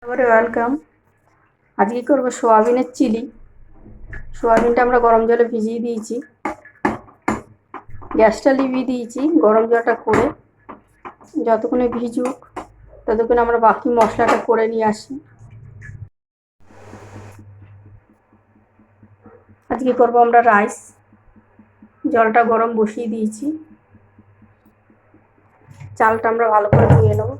এবারে ওয়েলকাম। আজকে করবো সোয়াবিনের চিলি। সোয়াবিনটা আমরা গরম জলে ভিজিয়ে দিয়েছি, গ্যাসটা লিভিয়ে দিয়েছি। গরম জলটা করে যতক্ষণে ভিজুক ততক্ষণ আমরা বাকি মশলাটা করে নিয়ে আসি। আজকে করবো আমরা রাইস। জলটা গরম বসিয়ে দিয়েছি, চালটা আমরা ভালো করে ধুয়ে নেব।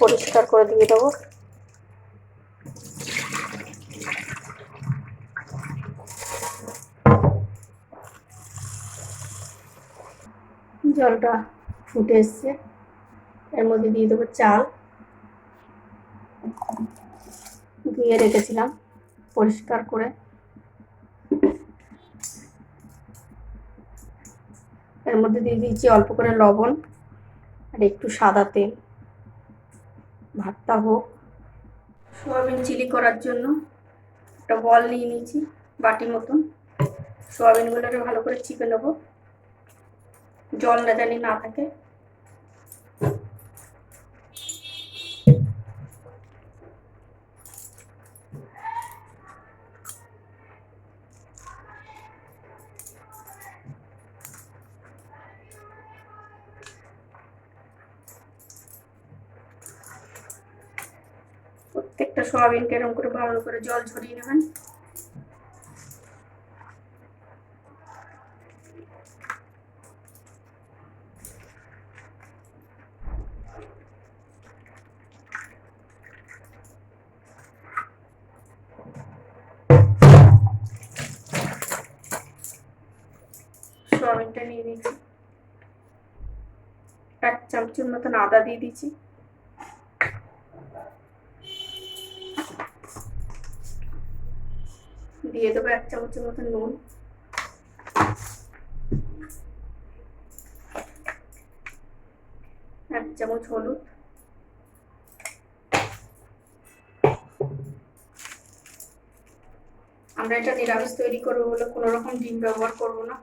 পরিষ্কার করে দিয়ে দেবো। জলটা ফুটে এসছে, এর মধ্যে দিয়ে দেবো চাল। ধুয়ে রেখেছিলাম পরিষ্কার করে। এর মধ্যে দিয়ে দিয়েছি অল্প করে লবণ আর একটু সাদা তেল। ভাতটা হোক। সোয়াবিন চিলি করার জন্য একটা বল নিয়ে নিয়েছি বাটি মতন। সোয়াবিনগুলোকে ভালো করে চিপে নেবো, জল না জানি না থাকে। প্রত্যেকটা সোয়াবিনকে এরকম করে ভালো করে জল ঝরিয়ে নেবেন। সোয়াবিনটা নিয়ে নিয়েছি, 1 চামচের মতন আদা দিয়ে দিচ্ছি। দিয়ে দেবো 1 চামচের মতন নুন। এক চামচ হলুদ। আমরা এটা নিরামিষ তৈরি করবো বলে কোনো রকম ডিম ব্যবহার করবো না।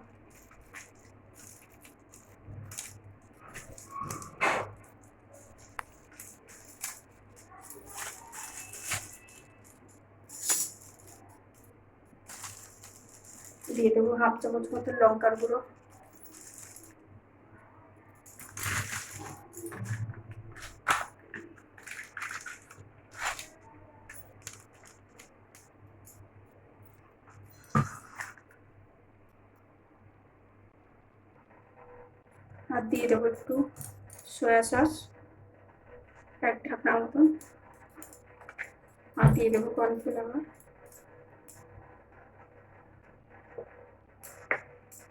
দিয়ে দেবো 1/2 চামচ মতন লঙ্কার গুঁড়ো। আর দিয়ে দেবো একটু সয়া সস, 1 ঢাকনা মতন। আর দিয়ে দেবো কর্নফ্লাওয়ার।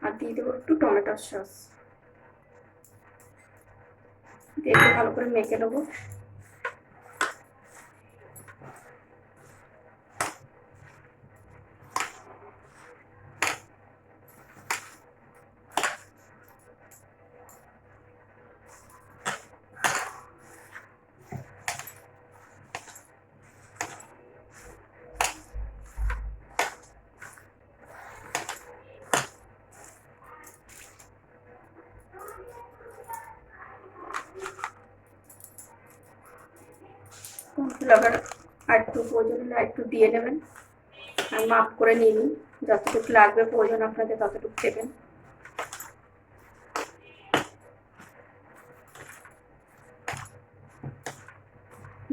আর দিয়ে দেবো একটু টমেটো সস। দিয়ে একটু ভালো করে মেখে নেবো। কর্নফ্লাওয়ার আর একটু প্রয়োজন হলে একটু দিয়ে নেবেন। আমি মাপ করে নিয়ে নিই, যতটুকু লাগবে প্রয়োজন আপনাদের ততটুকু দেবেন।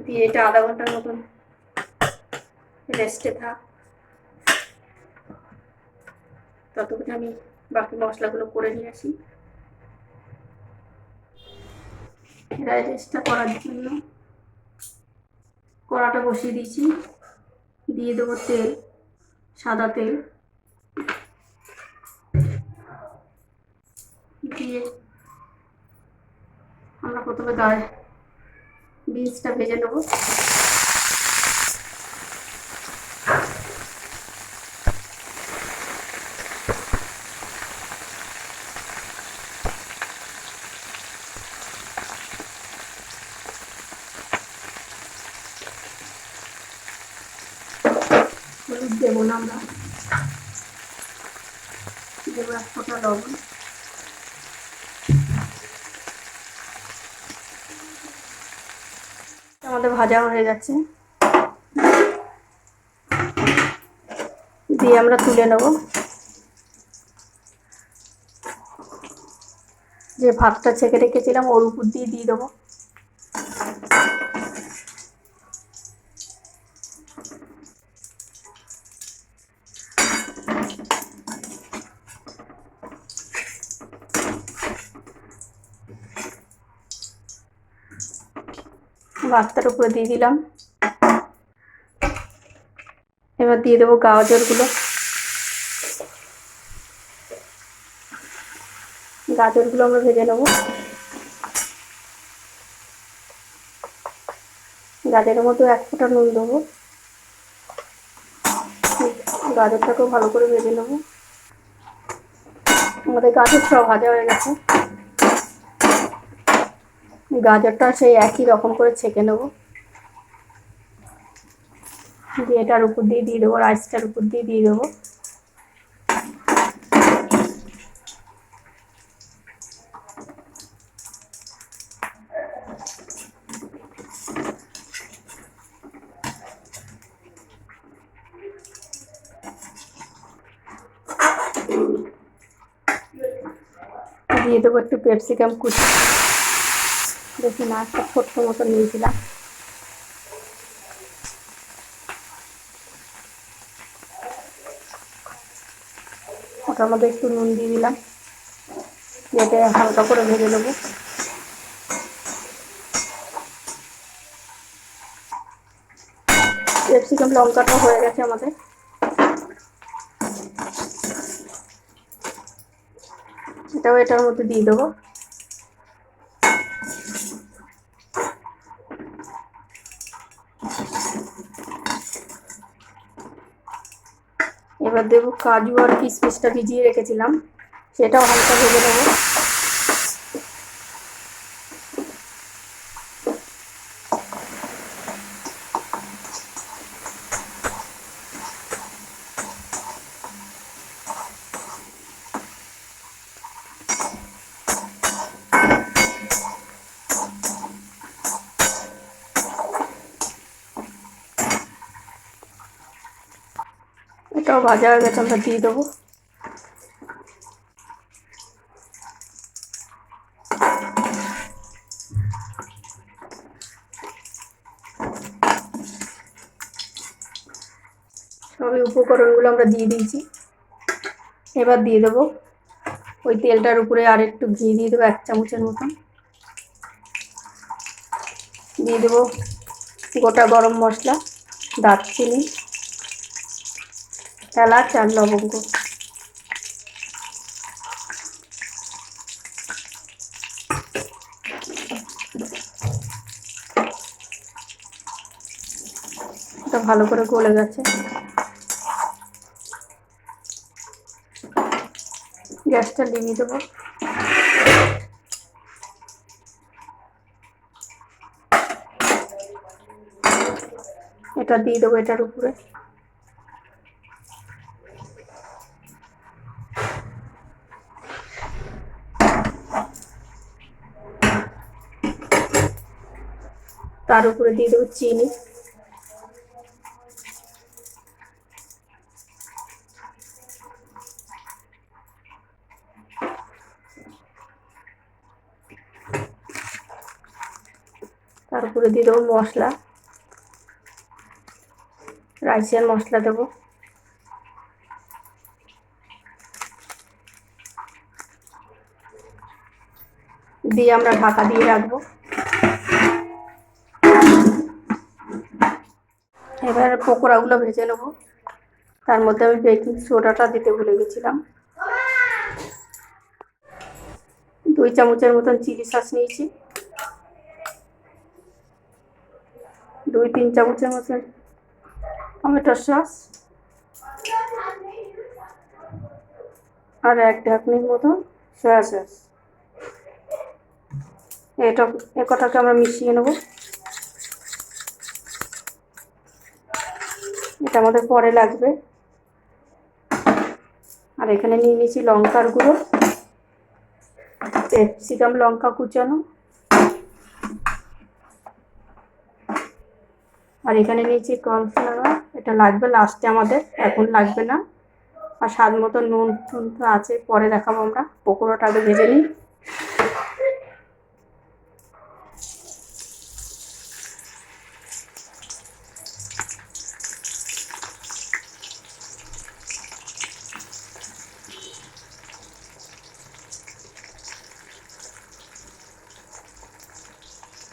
দিয়ে এটা আধা ঘন্টার মতন রেস্টে থাক। ততক্ষণ আমি বাকি মশলাগুলো করে নিয়ে আসি। ফ্রাইড রাইসটা করার জন্য কড়াটা বসিয়ে দিয়েছি। দিয়ে দেবো তেল, সাদা তেল। দিয়ে আমরা প্রথমে বিনসটা ভেজে নেবো। হলুদ দেবো না আমরা, দেবো 1 ফোঁটা লবণ। আমাদের ভাজা হয়ে গেছে, দিয়ে আমরা তুলে নেব। যে ভাতটা ছেঁকে রেখেছিলাম ওর উপর দিয়ে দেবো। ভাতটার উপরে দিয়ে দিলাম। এবার দিয়ে দেবো গাজরগুলো। গাজরগুলো আমরা ভেজে নেব। গাজরের মধ্যে 1 ফোঁটা নুন দেবো। গাজরটাকেও ভালো করে ভেজে নেব। আমাদের গাজর সব ভাজা হয়ে গেছে। গাজরটা সেই একই রকম করে ছেঁকে নেব, দিয়ে এটার উপর দিয়ে দেবো, রাইসটার উপর দিয়ে দেবো। দিয়ে দেবো একটু ক্যাপসিকাম কুচি, বেশি না, একটা ছোট্ট মতো নিয়েছিলাম। ওটার মধ্যে একটু নুন দিয়ে দিলাম, দিয়ে হালকা করে ভেজে নেবো। ক্যাপসিকাম লঙ্কাটা হয়ে গেছে আমাদের। এটাও এটার মধ্যে দিয়ে দেবো। এবার দেবো কাজু আর কিশমিশটা ভিজিয়ে রেখেছিলাম, সেটাও হালকা ভেজে নেবো। এটাও ভাজা হয়ে গেছে, আমরা দিয়ে দেবো। সবই উপকরণগুলো আমরা দিয়ে দিয়েছি। এবার দিয়ে দেবো ওই তেলটার উপরে আর একটু ঘি দিয়ে দেবো 1 চামচের মতন। দিয়ে দেবো গোটা গরম মশলা, দারচিনি, এলাচ আর লবঙ্গ। এটা ভালো করে গলে গেছে। গ্যাসটা নিভিয়ে দেবো। এটা দিয়ে দেবো এটার উপরে। তার উপরে দিয়ে দেবো চিনি। তার উপরে দিয়ে দেবো মশলা, রাইসের মশলা দেবো। দিয়ে আমরা ঢাকা দিয়ে রাখবো। এবার পকোড়াগুলো ভেজে নেবো। তার মধ্যে আমি বেকিং সোডাটা দিতে ভুলে গেছিলাম। 2 চামচের মতন চিলি সস নিয়েছি, 2-3 চামচের মতন টমেটো সস, আর 1 ঢাকনির মতন সয়া সস। কটাকে আমরা মিশিয়ে নেব। এটা আমাদের পরে লাগবে। আর আর এখানে নিয়ে নিয়েছি লঙ্কার গুঁড়ো, ক্যাপসিকাম লঙ্কা কুচানো, আর এখানে নিয়েছি কর্নফ্লাওয়ার। এটা লাগবে লাস্টে আমাদের, এখন লাগবে না। আর স্বাদ মতো নুন টুন তো আছে, পরে দেখাবো আমরা। পকোড়াটা আগে ভেজে নিই।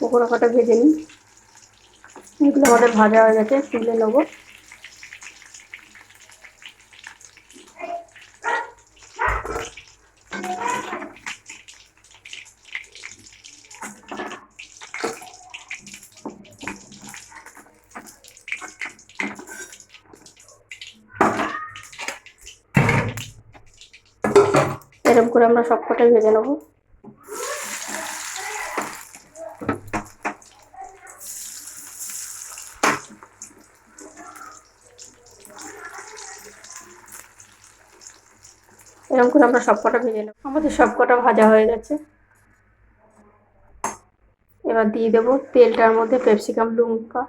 পকোড়া কটা ভেজে নিই। এগুলো আমাদের ভাজা হয়ে গেছে, তুলে নেবো। এরকম করে আমরা সব কটাই ভেজে নেবো। এরকম করে আমরা সব কটা ভেজে নেব। আমাদের সব কটা ভাজা হয়ে গেছে। এবার দিয়ে দেবো তেলটার মধ্যে ক্যাপসিকাম লঙ্কা,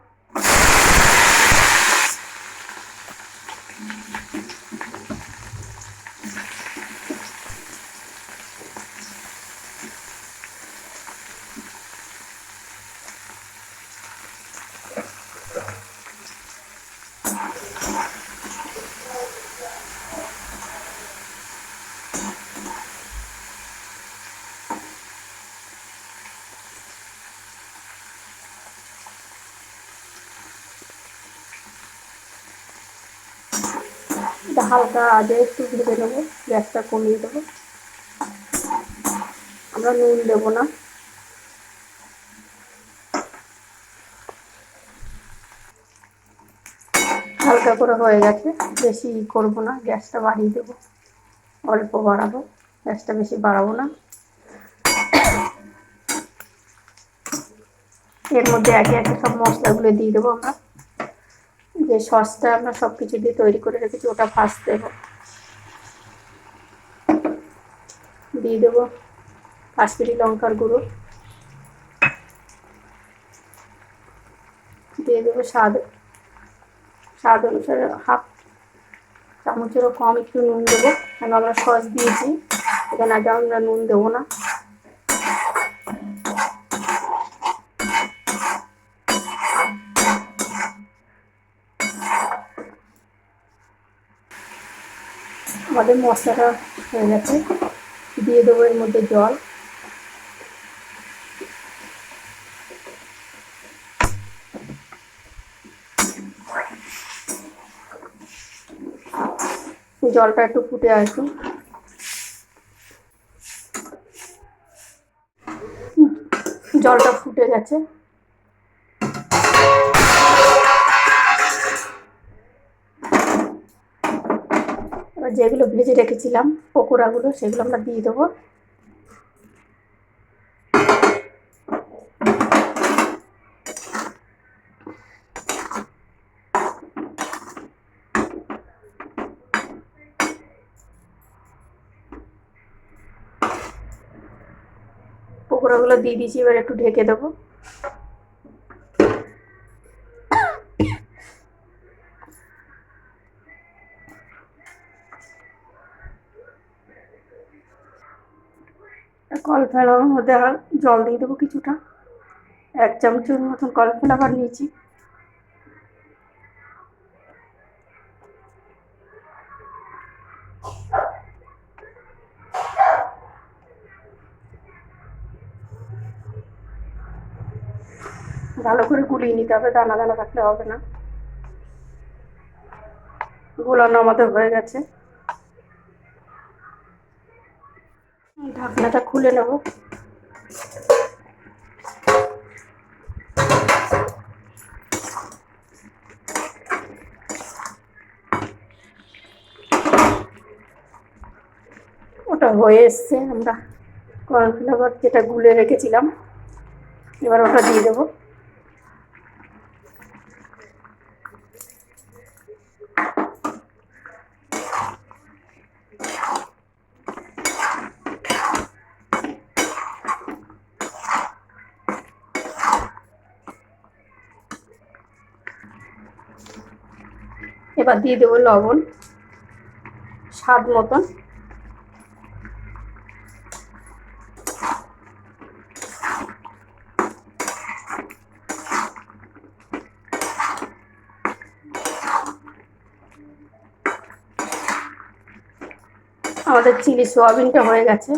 হালকা আগে একটু ভেজে নেবো, গ্যাসটা কমিয়ে দেবো। আমরা নুন দেবো না। হালকা করে হয়ে গেছে, বেশি করবো না, গ্যাসটা বাড়িয়ে দেবো, অল্প বাড়াবো, গ্যাসটা বেশি বাড়াবো না। এর মধ্যে একে একে সব মশলাগুলো দিয়ে দেবো আমরা। যে সসটা আমরা সব কিছু দিয়ে তৈরি করে রেখেছি ওটা ফার্স্ট দেবো। দিয়ে দেবো কাশ্মীরি লঙ্কার গুঁড়ো, দিয়ে দেবো স্বাদ অনুসারে হাফ চামচেরও কম একটু নুন দেবো, কেন আমরা সস দিয়েছি, এখানে আগে আমরা নুন দেবো না। আমাদের মশলাটা হয়ে গেছে, দিয়ে দেবো এর মধ্যে জল। জলটা একটু ফুটে আসুন। জলটা ফুটে গেছে, এবার যেগুলো ভেজে রেখেছিলাম পকোড়াগুলো সেগুলো আমরা দিয়ে দেবো। পকোড়াগুলো দিয়ে দিয়েছি, এবার একটু ঢেকে দেবো। কর্নফ্লাওয়ারের মধ্যে আর জল দিয়ে দেবো কিছুটা, 1 চামচের মতন কর্নফ্লাওয়ার নিয়েছি। ভালো করে গুলিয়ে নিতে হবে, দানা দানা থাকলে হবে না। গুলানো আমাদের হয়ে গেছে, ঢাকনাটা খুলে নেব। ওটা হয়ে এসছে, আমরা কর্নফ্লাওয়ার যেটা গুলে রেখেছিলাম এবার ওটা দিয়ে দেবো। এবার দিয়ে দেবো লবণ স্বাদ মতন। আমাদের চিলি সোয়াবিনটা হয়ে গেছে,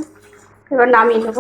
এবার নামিয়ে নেব।